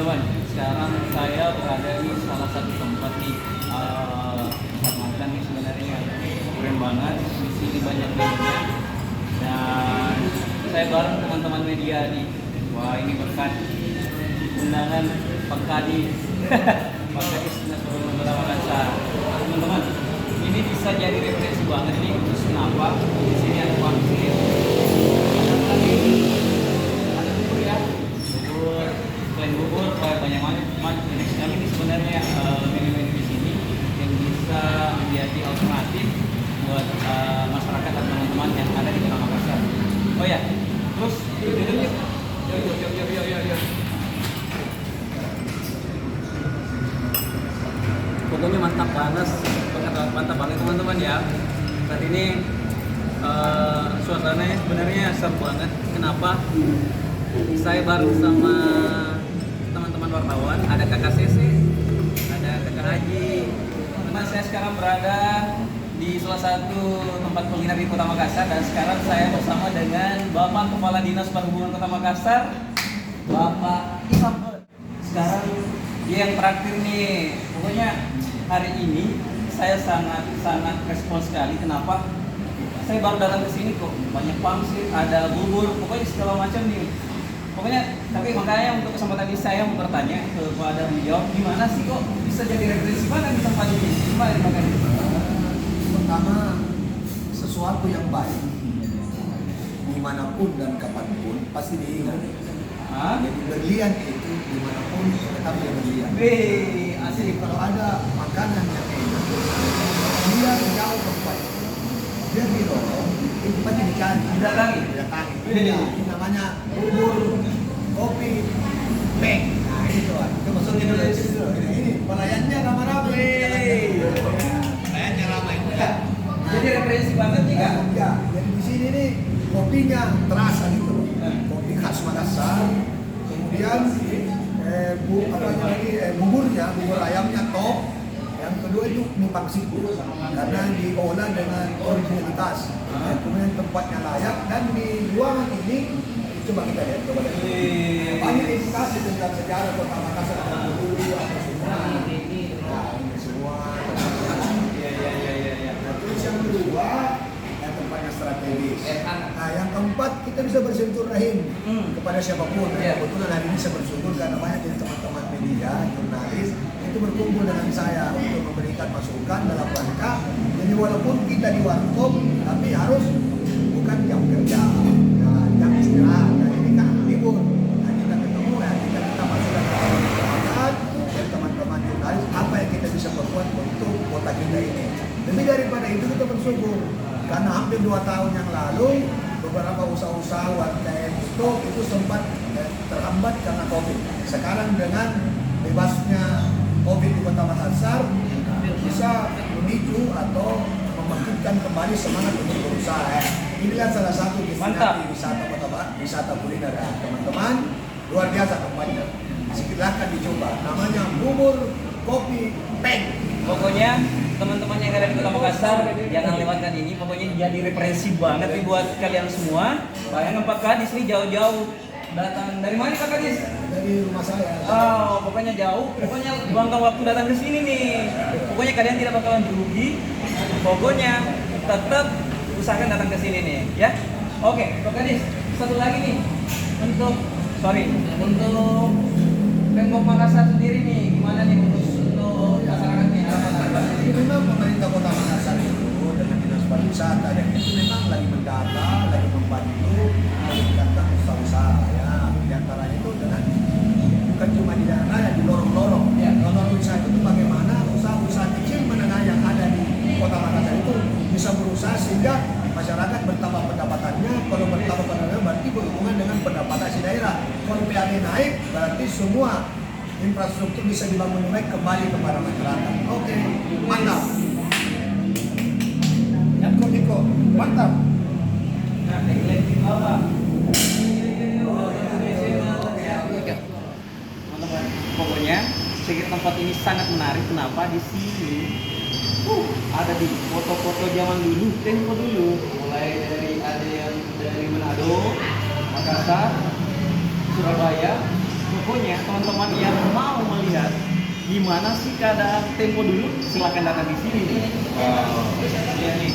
teman-teman, sekarang saya berada di salah satu tempat nih, tempat makan nih sebenarnya keren banget. Di sini banyak menunya dan saya bareng teman-teman media nih. Wah, ini berkat undangan Pak Kadis. Pak Kadis Nasional Kota Makassar. Teman-teman, ini bisa jadi referensi banget nih. Terus kenapa? Di sini ada pangsit, ada bubur ya, bubur, selain bubur, banyak macam jenis kami ini sebenarnya menu-menu di sini yang bisa menjadi alternatif buat masyarakat dan teman-teman yang ada di Kota Makassar. Oh ya, terus yuk. Pokoknya mantap panas, mantap banget teman-teman ya. Saat ini suasananya sebenarnya seru banget. Kenapa? Saya baru sama teman-teman wartawan, ada Kakak Sese, ada Kakak Haji. Teman saya sekarang berada di salah satu tempat kuliner di Kota Makassar dan sekarang saya bersama dengan Bapak Kepala Dinas Perhubungan Kota Makassar, Bapak Isam. Sekarang dia yang terakhir nih. Pokoknya hari ini saya sangat respons sekali. Kenapa? Saya baru datang ke sini kok banyak pangsit, ada bubur, pokoknya segala macam nih. Pokoknya, tapi makanya untuk kesempatan ini saya mau bertanya kepada beliau, gimana sih kok bisa jadi referensi mana di tempat ini? Gimana makanya? Pertama, sesuatu yang baik dimanapun dan kapanpun pasti diingat. Jadi berlian itu dimanapun tetap dia berlian. Asik. Kalau ada makanan yang enak, dia jauh tempat, dia didorong, itu tempatnya dicari. Didatangi. Ini namanya bubur, kopi, peng. Nah itu lah. Itu maksudnya dulu. Ini pelayannya ramai-ramai. Pelayannya ramai. Nah, jadi referensi banget nih kak. Ya, jadi di sini nih kopinya terasa gitu. Kopi khas Makassar. Kemudian buburnya, bubur ayamnya top. Yang kedua itu mie pangsit karena diolah dengan originalitas. Kemudian tempatnya layak dan di ruangan ini coba kita lihat coba lihat. Banyak edukasi tentang sejarah Kota Makassar dulu apa semua. Nah, ini semua. Terus yang kedua yang tempatnya strategis. Nah, yang keempat kita bisa bersilaturahim kepada siapapun. Kebetulan hari ini saya bersyukur karena banyak dari teman-teman media, jurnalis itu berkumpul dengan saya untuk memberikan masukan dalam rangka. Jadi walaupun kita di warkop, tapi harus bukan jam kerja, jam istirahat. Nah, ini kan libur. Nah, kita ketemu ya, kita masukkan ke masyarakat dan teman-teman jurnalis apa yang kita bisa berbuat untuk kota kita ini. Lebih daripada itu kita bersyukur karena hampir 2 tahun yang lalu beberapa usaha-usaha UMKM itu sempat terhambat karena COVID. Sekarang dengan bebasnya COVID di Kota Makassar bisa memicu atau membangkitkan kembali semangat untuk berusaha. Ini kan salah satu destinasi wisata Kota Makassar, wisata kuliner ya. Teman-teman, luar biasa tempatnya. Silakan dicoba. Namanya bubur kopi peng. Pokoknya teman-teman yang ada di Kota Makassar jangan lewatkan ini. Pokoknya jadi referensi banget nih buat kalian semua. Bayangkan Pak Kadis nih jauh-jauh datang dari mana Pak Kadis? Dari rumah saya. Oh, pokoknya jauh. Pokoknya bangga waktu datang ke sini nih. Pokoknya kalian tidak bakalan rugi. Pokoknya tetap usahakan datang ke sini nih, ya. Oke, Pak Kadis, satu lagi nih untuk Pemkot Makassar sendiri nih, gimana nih untuk masyarakat nih harapan? Ini memang pemerintah Kota Makassar itu dengan dinas pariwisata dan itu memang lagi mendata, lagi membantu meningkatkan usaha-usaha ya. Di antara itu dengan bukan cuma di daerah raya, di lorong-lorong. Lorong wisata itu bagaimana usaha-usaha kecil menengah yang ada di Kota Makassar itu bisa berusaha sehingga masyarakat bertambah pendapatannya. Kalau bertambah pendapatannya berarti berhubungan dengan pendapatan si daerah. Kalau PAD naik berarti semua infrastruktur bisa dibangun baik kembali kepada masyarakat. Oke, mantap. Niko, mantap. Pokoknya sedikit tempat ini sangat menarik. Kenapa? Di sini ada di foto-foto zaman dulu, tempo dulu. Mulai dari ada yang dari Manado, Makassar, Surabaya, pokoknya teman-teman yang mau melihat gimana sih keadaan Tempo dulu, silakan datang di sini nih. Ya nih.